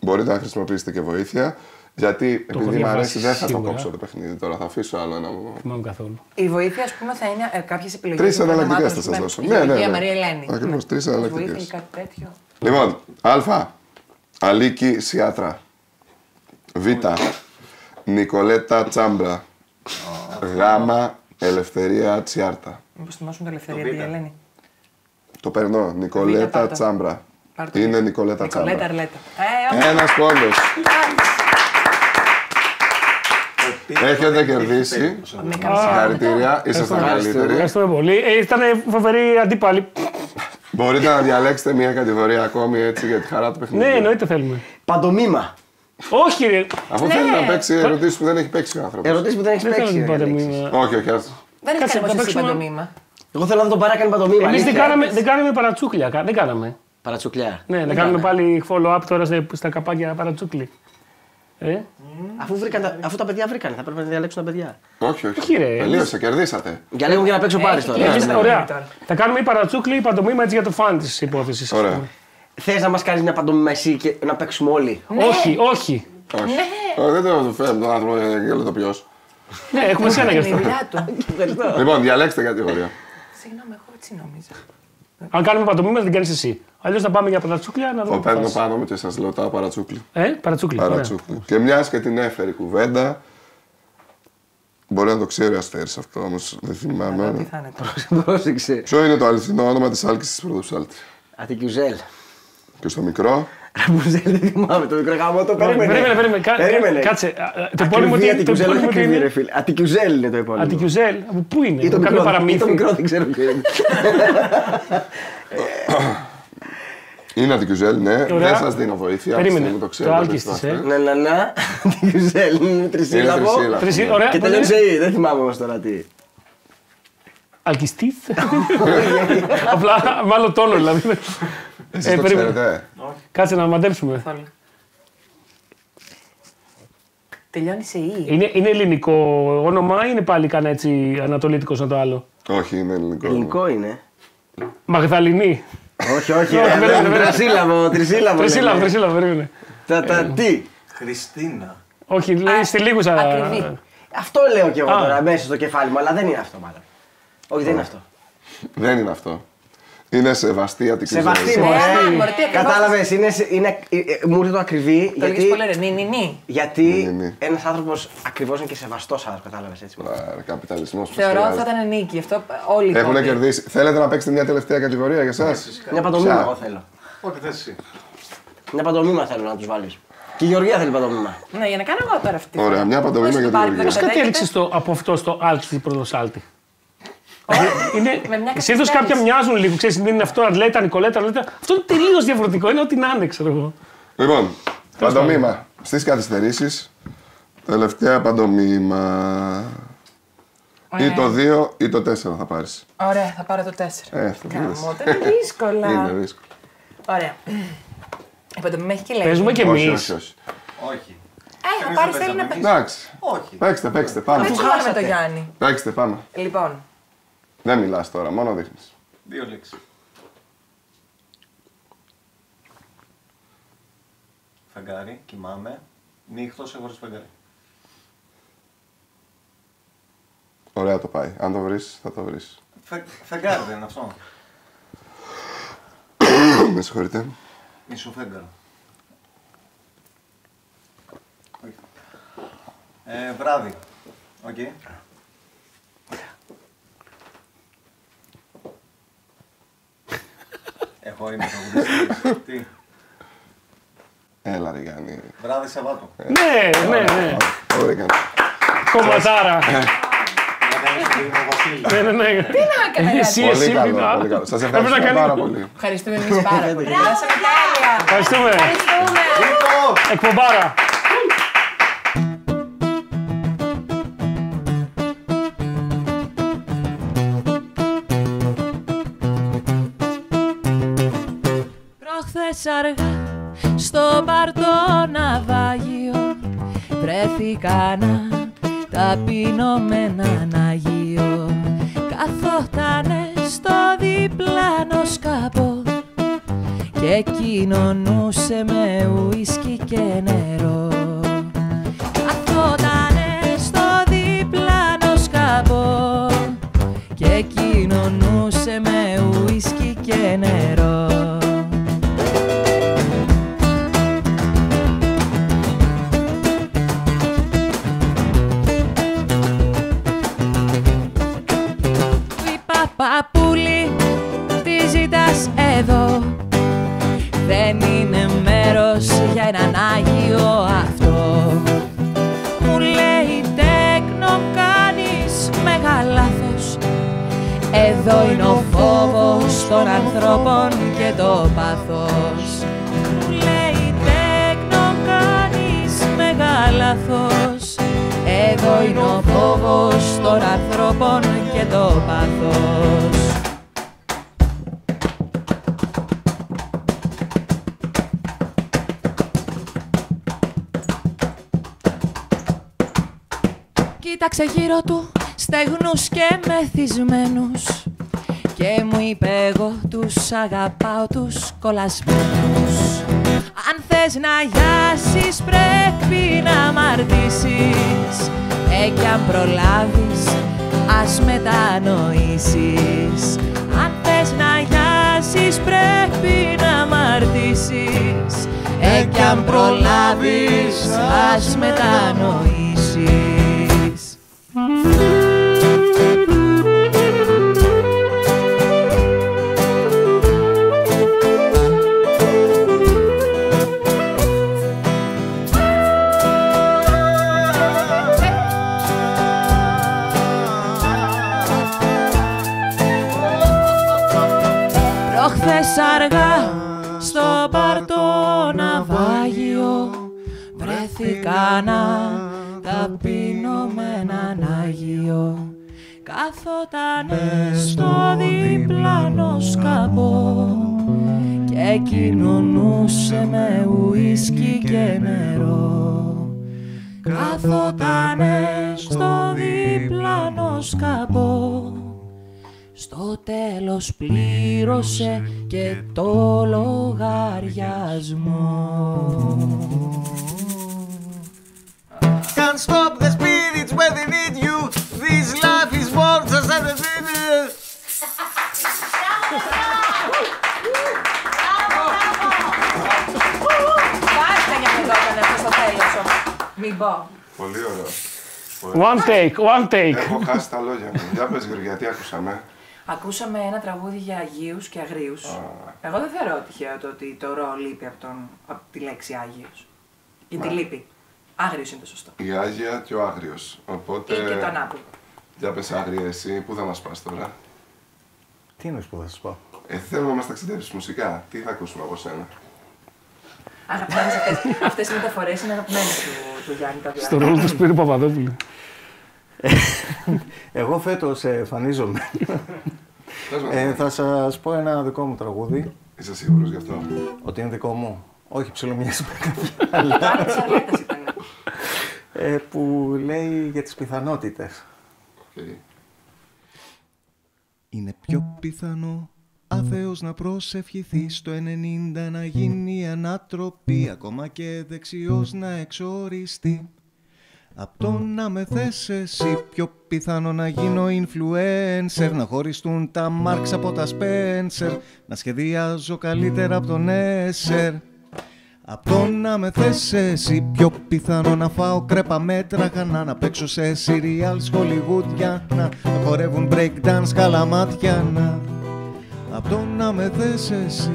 Μπορείτε να χρησιμοποιήσετε και βοήθεια, γιατί έχω επειδή μου αρέσει διαβάσει δεν θα το σίγουρα. κόψω το παιχνίδι τώρα. Θα αφήσω άλλο ένα. Θυμάμαι καθόλου. Η βοήθεια, ας πούμε, θα είναι κάποιες επιλογές. 3 των εναλλακτικές ονομάτων, θα ας σας πούμε, δώσω. Γεωργία Μαρία Ελένη. Ακριβώς, 3 Βοήθεια ή εναλλακτικές. κάτι τέτοιο. Λοιπόν, Α. Αλίκη Σιάτρα. Β. Νικολέτα Τσάμπρα. Γ. Ελευθερία Τσιάρτα. Μήπως θυμάσουν το Ελευθερία τη Ελένη. Το περνώ. Νικολέτα πάρ' το. Τσάμπρα. Πάρ' το. Είναι Νικολέτα Νικολέτα Τσάμπρα. Αρλέτα. Όχι. Ένας πόντος. Έχετε κερδίσει. Με καμία. Συγχαρητήρια. Ήσασταν καλύτεροι. Ευχαριστούμε πολύ. Ήταν φοβερή αντίπαλη. Μπορείτε να διαλέξετε μια κατηγορία ακόμη έτσι για τη χαρά του παιχνιδιού. Ναι, εννοείται θέλουμε. Παντομήμα. Όχι, ρε. Αφού θέλει να παίξει ερωτήσεις που δεν έχει παίξει ο άνθρωπος. Ερωτήσει που δεν έχει Δεν θέλω παίξει. να την ρε, πάτε Αλέξη. μήμα. Όχι, όχι, ας. Δεν έχει Κάτσε, κάνει θα όμως εσύ παίξουμε- παντομήμα. Εγώ θέλω να τον παράκανε παντομήμα. Εμείς δεν αλήθεια. κάναμε παρατσούκλια. Δεν κάναμε. Παρατσουκλιά. Ναι, να Δεν κάνουμε κάναμε. πάλι follow-up τώρα στα καπάκια παρατσούκλι. Αφού τα παιδιά βρήκανε, θα πρέπει να διαλέξουν τα παιδιά. Όχι, όχι. Όχι, ρε. Τελείωσε, κερδίσατε. Διαλέγουν για να παίξω πάρει τώρα. Εμείς, Ναι. ωραία. Θα κάνουμε ή παρατσούκλι ή παντομήμα έτσι για το φαν της υπόθεσης. ας Ωραία. πούμε. Θε να μα κάνει μια παντομήμα εσύ και να παίξουμε όλοι. Όχι, όχι. Όχι. Δεν το φέρνω τον άνθρωπο για το ποιος. Ναι, έχουμε σένα γι' Είναι η αυτό. δουλειά του. Ευχαριστώ. Λοιπόν, διαλέξτε κατηγορία. Συγγνώμη, εγώ έτσι νόμιζα. Αν κάνουμε παντομήμα, δεν κάνεις εσύ. Αλλιώς θα πάμε για παρατσούκλια να Το δούμε. παίρνω πάνω μου και σας λέω τα παρατσούκλι. Παρατσούκλι. ωραία. Παρατσούκλι. Και μιας και την έφερε κουβέντα. Μπορεί να το ξέρει ο Αστέρης αυτό όμως δεν Τι θυμάμαι. θα είναι τώρα. Πρόσεξε. Ποιο είναι το αληθινό όνομα της Άλκης της Πρωτοψάλτη? Αττικιουζέλ. Και στο μικρό. Ραμπουζέλ, δεν θυμάμαι το μικρό γάμο. Το Περίμενε. Περίμενε. Κάτσε. Το επώνυμο τι είναι. Το Αττικιουζέλ, όχι επώνυμο τι ακριβή, ρε είναι. φίλε. Αττικιουζέλ είναι το επώνυμο. Αττικιουζέλ. Από πού είναι. Ή το Κάποιο μικρό, ή το παραμύθι. μικρό, δεν ξέρω ποιο είναι. Είναι Αττικιουζέλ, ναι. Ωραία. Δεν σας δίνω βοήθεια. Περίμενε. αυτή τη στιγμή Το ξέρετε, Άλκης δεν της, θυμάστε. Να. Αττικιουζέλ, είναι τρισύλλαβο. τρισύλλαβο. Ωραία. Και τελειώνει σε «η», δεν θυμάμαι όμως τώρα τι. Αλκιστής. Απλά μάλλον τόνο δηλαδή. Εσείς το περίμενε. ξέρετε. Κάτσε να μαντέψουμε. Καθόλου. Τελειώνει σε «η». Είναι ελληνικό όνομα ή είναι πάλι κανένα έτσι ανατολίτικο σαν το άλλο. Όχι, είναι ελληνικό. Ελληνικό είναι. Μαγδαληνή. Όχι, περίμενε. τρισύλλαβο. Τρισύλλαβο, περίμενε. Τι. Χριστίνα. Όχι, λέει στη λίγουσα. Ακριβή. Αυτό λέω κι εγώ τώρα μέσα στο κεφάλι μου, αλλά δεν είναι αυτό μάλλον. Όχι, δεν είναι αυτό. Δεν είναι αυτό. Είναι σεβαστή Αττικιουζέλ. Σεβαστή Ναι, μου, μωρέ, τι ακριβώς. κατάλαβες, μου ήρθε το ακριβή, Το έλεγες πολύ ρε. Νι. γιατί Ναι. ένας άνθρωπος ακριβώς είναι και σεβαστός άνθρωπος, κατάλαβες έτσι. Καπιταλισμός. Θεωρώ ότι θα ήταν νίκη. Αυτό όλοι Έχουν τότε. κερδίσει. Θέλετε να παίξετε μια τελευταία κατηγορία για εσάς? Μια παντομήμα Ποια? εγώ θέλω. Ό,τι θες εσύ. Μια παντομήμα θέλω να τους βάλεις. Και η Γεωργία θέλει παντομήμα. Ναι, για να κάνω εγώ τώρα αυτή. τη Ωραία, φορά. μια παντομήμα Πώς για το την πάρει, Γεωργία. δεν Πώς το κατέληξε από αυτό στο Άλκη Πρωτοσάλτη. Με μια Συνήθω καθυστέρηση. κάποια μοιάζουν λίγο. Ξέρεις, είναι αυτό, Αρλέτα, Νικολέτα, Αρλέτα. Αυτό είναι τελείω διαφορετικό. Είναι ό,τι να είναι, ξέρω εγώ. Λοιπόν, παντομήμα. Στις καθυστερήσεις, τελευταία παντομήμα. Ή το 2 ή το 4 θα πάρεις. Ωραία, θα πάρω το 4. Θα δεις. Καμώ, δεν είναι δύσκολα. Είναι δύσκολο. Ωραία. Οπότε με έχει και λέει. Παίζουμε κι Όχι, εμείς. όχι. Όχι. Ο Πάρης θέλει να παίξει. Εντάξει. Όχι. Παίξτε, πάμε. Παίξουμε μόνο με τον Γιάννη. Παίξτε, πάμε. Λοιπόν, Δεν μιλάς τώρα, μόνο δείχνεις. 2 λέξεις. Φεγγάρι, κοιμάμαι. Νύχτος χωρίς φεγγάρι. Ωραία το πάει. Αν το βρεις, θα το βρεις. Φεγγάρι δεν είναι αυτό. Με συγχωρείτε. Ισοφέγγαρο. Βράδυ. Οκ. Εγώ είμαι τραγουδιστής. Τι. Έλα ρε Γιάννη. Βράδυ Σαββάτο. Ναι. Ωραία κάνει. Κομματάρα. Να κάνεις το Δήμο Βασίλη. Ναι. τι να έκανε. Πολύ καλό, πολύ καλό. Σας ευχαριστώ πάρα πολύ. Ευχαριστούμε εμείς πάρα πολύ. Περάσαμε τέλεια. Ευχαριστούμε. Ευχαριστούμε. Εκπομπάρα. Προχθές αργά στο μπαρ το ναυάγιο βρέθηκανα ταπεινώ με έναν Αγίο. Καθότανε στο διπλάνο σκάπο και κοινωνούσε με ουίσκι και νερό. Καθότανε στο διπλάνο σκάπο και κοινωνούσε με ουίσκι και νερό. Παππούλη, τι ζητάς εδώ? Δεν είναι μέρος για έναν Άγιο αυτό. Μου λέει τέκνο κάνεις μεγάλο λάθος. Εδώ είναι ο φόβος των ανθρώπων και το πάθος. Μου λέει τέκνο κάνεις μεγάλο λάθος. Εδώ είναι ο φόβος των ανθρώπων και το πάθος. Κοίταξε γύρω του στεγνούς και μεθυσμένους και μου είπε εγώ τους αγαπάω τους κολλασμένους. Αν θες να γιάσεις πρέπει να αμαρτήσεις κι αν προλάβεις ας μετανοήσεις. Αν θες να γιάσεις πρέπει να αμαρτήσεις κι αν προλάβεις ας μετανοήσεις. Προχθές αργά στο μπαρ το ναυάγιο βρέθηκανα ταπεινώ με έναν Άγιο. Καθότανε στο διπλάνο σκάμπο και κοινωνούσε με ουίσκι και νερό. Καθότανε στο διπλάνο σκάμπο, στο τέλος πλήρωσε και το λογαριασμό. Can't stop the spirits when they need you. This life is more than a video. Πάστε για να το έκανε αυτό στο τέλος όμως. Μην πω. Πολύ ωραίο. One take. Έχω χάσει τα λόγια μου. Για πες Γεωργία, τι ακούσαμε? Ακούσαμε ένα τραγούδι για Αγίους και Αγρίους. Εγώ δεν θεωρώ τυχαίο το ότι το ρο λείπει από τη λέξη Άγιος. Γιατί λείπει. Άγριος είναι το σωστό. Η Άγια και ο Άγριος. Οπότε... Ή και το ανάποδο. Για πες Άγρια εσύ, πού θα μας πας τώρα? Τι εννοείς που θα σας πω? Θέλω να μας ταξιδέψεις μουσικά. Τι θα ακούσουμε από σένα? Αγαπημένες αυτές οι μεταφορές είναι αγαπημένες του Γιάννη τα Στο ρόλο του Σπύρου Παπαδόπουλου. Εγώ φέτος εμφανίζομαι. Θα σας πω ένα δικό μου τραγούδι. Είσαι σίγουρος γι' αυτό? Ότι είναι δικό μου. Όχι, ψιλομοιάζει με κάποια άλλα. Πάλι της Αρλέτας ήταν. Που λέει για τις πιθανότητες. Okay. Είναι πιο πιθανό άθεος να προσευχηθεί στο 90 να γίνει ανατροπή, ακόμα και δεξιός να εξοριστεί. Απ' το να με θες εσύ, πιο πιθανό να γίνω influencer, να χωριστούν τα Marx από τα Spencer, να σχεδιάζω καλύτερα από τον Esser. Απ' το να με θες εσύ, πιο πιθανό να φάω κρέπα με τραχανά, να παίξω σε serials χολιγούδιανα, να χορεύουν breakdance καλαμάτιανα. Απ' το να με θες εσύ,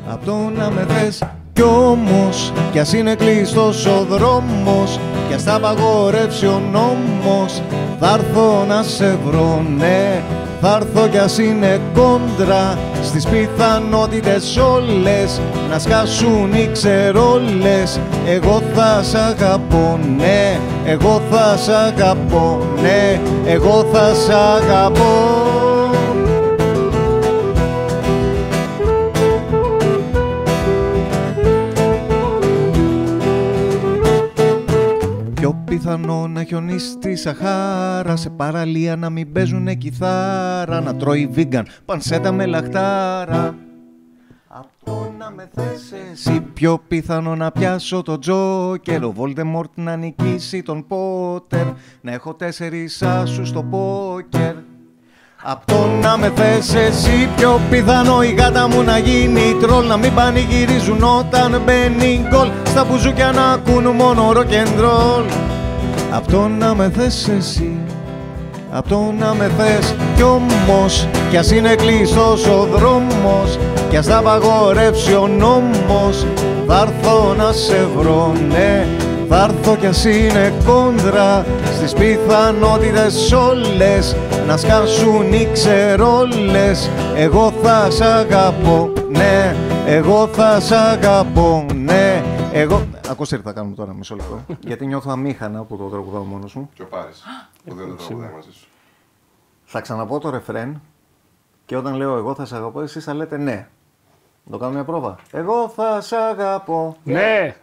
απ' το να με θες. Κι όμως, κι ας είναι κλειστός ο δρόμος, κι ας τα απαγορεύσει ο νόμος, θα έρθω να σε βρω, ναι. Θα έρθω κι ας είναι κόντρα στις πιθανότητες όλες, να σκάσουν οι ξερόλες. Εγώ θα σ' αγαπώ, ναι. Εγώ θα σ' αγαπώ, ναι. Εγώ θα σ' αγαπώ. Πιθανό να χιονίσει στη Σαχάρα, σε παραλία να μην παίζουνε κιθάρα, να τρώει vegan πανσέτα με λαχτάρα. Απ' το να με θες εσύ, πιο πιθανό να πιάσω το Τζόκερ, ο Voldemort να νικήσει τον Πότερ, να έχω 4 άσους στο πόκερ. Απ' το να με θες εσύ, πιο πιθανό η γάτα μου να γίνει τρόλ, να μην πανηγυρίζουν όταν μπαίνει γκολ, στα μπουζούκια να ακούν μόνο rock and roll. Απ' το να με θες εσύ, απ' το να με θες. Κι όμως, κι ας είναι κλειστός ο δρόμος, κι ας τα απαγορεύσει ο νόμος, θα έρθω να σε βρω, ναι. Θα έρθω κι ας είναι κόντρα στις πιθανότητες όλες, να σκάσουν οι ξερόλες. Εγώ θα σ' αγαπώ, ναι. Εγώ θα σ' αγαπώ, ναι. Εγώ... Ακούστε τι θα κάνουμε τώρα, μισό λεπτό. Γιατί νιώθω αμήχανα που το τραγουδάω μόνος μου. Και ο Πάρης, που δεν το τραγουδάει μαζί σου. Θα ξαναπώ το ρεφρέν και όταν λέω εγώ θα σ' αγαπώ, εσείς θα λέτε ναι. Το κάνω μια πρόβα. Εγώ θα σ' αγαπώ. Ναι.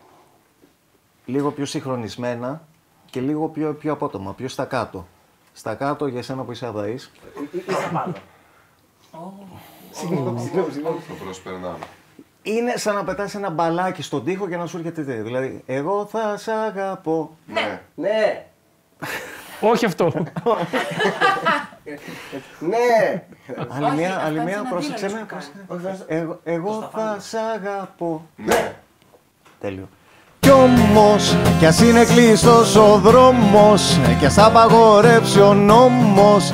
Λίγο πιο συγχρονισμένα και λίγο πιο απότομα, πιο στα κάτω. Στα κάτω για σένα που είσαι αδαής. Είσαι πάνω. Συγγνώμη. Το προσπερνάμε. Είναι σαν να πετάς ένα μπαλάκι στον τοίχο και να σου έρχεται ιδέα. Δηλαδή, εγώ θα σ' αγαπώ. Ναι. Ναι. Όχι αυτό. Ναι. Άλλη μία, πρόσεξε με. Εγώ θα σ' αγαπώ. Ναι. Τέλειο. Κι όμως, κι ας είναι κλειστός ο δρόμος, κι ας απαγορεύσει ο νόμος,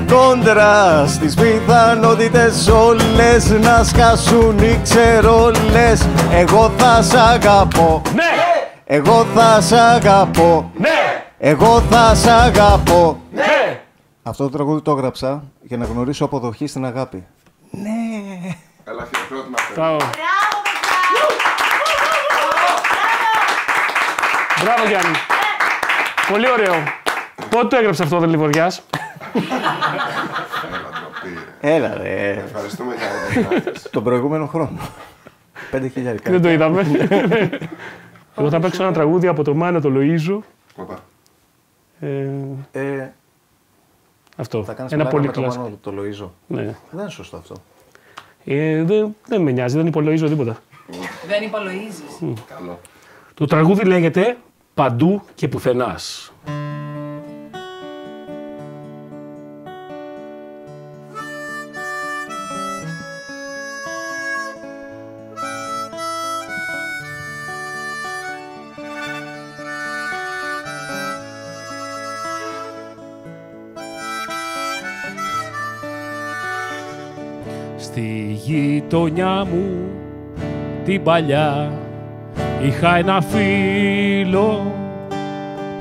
κόντρα στις πιθανότητες όλες, να σκάσουν οι ξερόλες. Εγώ θα σ' αγαπώ, Ναι. εγώ θα σ' αγαπώ, Ναι. εγώ θα σ' αγαπώ. Ναι. Αυτό το τραγούδι το έγραψα για να γνωρίσω αποδοχή στην αγάπη. Ναι. Καλά, χειροκρότημα. Μπράβο. Μπράβο Γιάννη. Πολύ ωραίο. Πότε το έγραψε αυτό ο Δελιβοριάς? Έλα ρε. Ευχαριστούμε για την άκρηση. Τον προηγούμενο χρόνο. 5.000. Δεν το είδαμε. Εγώ θα παίξω ένα τραγούδι από το Μάνο το Λοΐζο. Οπα. Αυτό. Θα κάνεις Ένα πλάκα πολύ με το κλασικό. Μάνο το Λοΐζο. Ναι. Δεν είναι σωστό αυτό. Δεν με νοιάζει, δεν υπολογίζω τίποτα. Δεν υπολογίζεις. Καλό. Το τραγούδι λέγεται «Παντού και πουθενάς». Στη γειτονιά μου την παλιά είχα ένα φίλο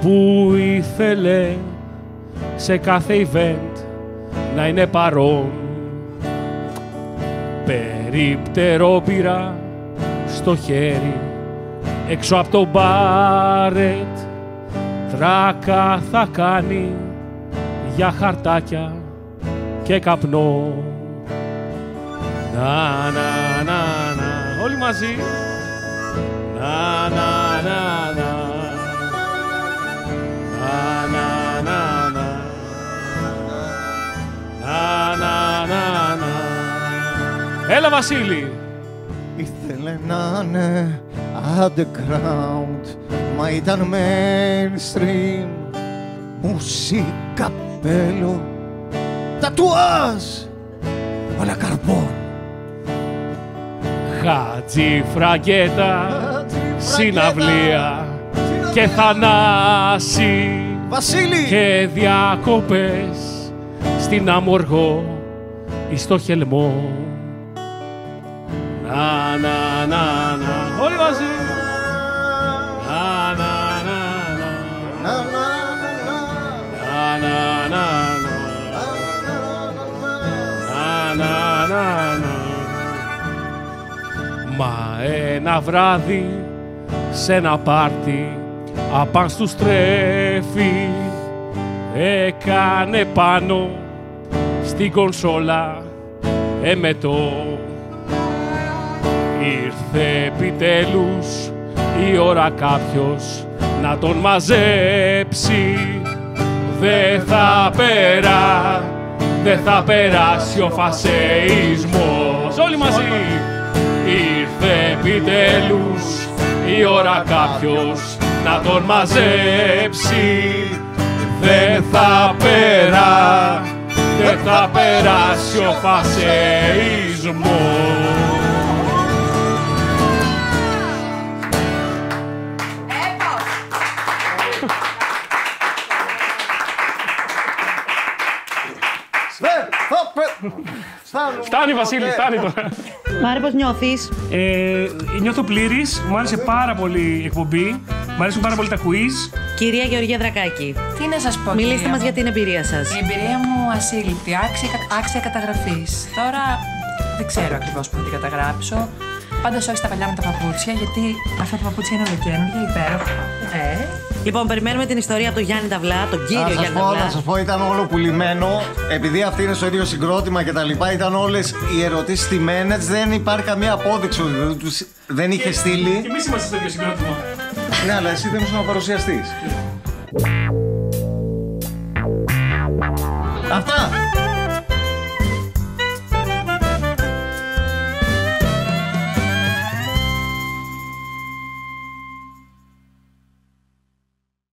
που ήθελε σε κάθε event να είναι παρόν. Περίπτερο πήρα στο χέρι έξω από το μπάρετ, τράκα θα κάνει για χαρτάκια και καπνό. Να, να, να, να. Όλοι μαζί. Να, να, να, να. Να, να, να, να. Να, να, να, να. Έλα, Βασίλη. Ήθελε να είναι underground, μα ήταν mainstream. Μουσική, καπέλο, τατουάζ, αλλά καρμπόν. Χατζη φραγκέτα, συναυλία και θανάση. Βασίλη! Και διακοπές στην Αμοργό ή στο Χελμό. Να, να, να, να. Όλοι μαζί. Να, να, να, να. Να, να, να, να. Να, να, να. Μα ένα βράδυ σε ένα πάρτι απάν στους τρέφει έκανε πάνω στην κονσόλα εμετό. Ήρθε επιτέλους η ώρα κάποιος να τον μαζέψει. Δεν θα περάσει ο φασεϊσμός. Όλοι μαζί. Ήρθε επιτέλους η ώρα κάποιος να τον μαζέψει. Δεν θα περάσει ο φασεϊσμός. Φτάνει, Βασίλη, φτάνει τώρα. Μάρη, πώς νιώθεις? Νιώθω πλήρης, μου άρεσε πάρα πολύ η εκπομπή, μου αρέσουν πάρα πολύ τα quiz. Κυρία Γεωργία Δρακάκη, Τι να σας πω, μιλήστε κυρία μας μου. για την εμπειρία σας. Η εμπειρία μου ασύλληπτη, άξια καταγραφής. Τώρα δεν ξέρω ακριβώς πού θα την καταγράψω. Πάντως όχι στα παλιά μου τα παπούτσια, γιατί αυτά τα παπούτσια είναι ολοκαίνουργια, υπέροχα. Λοιπόν, περιμένουμε την ιστορία από τον Γιάννη Ταυλά, τον κύριο Γιάννη Να Ταυλά. σας πω, ήταν όλο πουλημένο. Επειδή αυτή είναι στο ίδιο συγκρότημα και τα λοιπά, ήταν όλες οι ερωτήσεις στημένες. Δεν υπάρχει καμία απόδειξη ότι δεν είχε στείλει. Και εμείς είμαστε στο ίδιο συγκρότημα. Ναι, αλλά εσύ δεν ήσουν ο παρουσιαστής.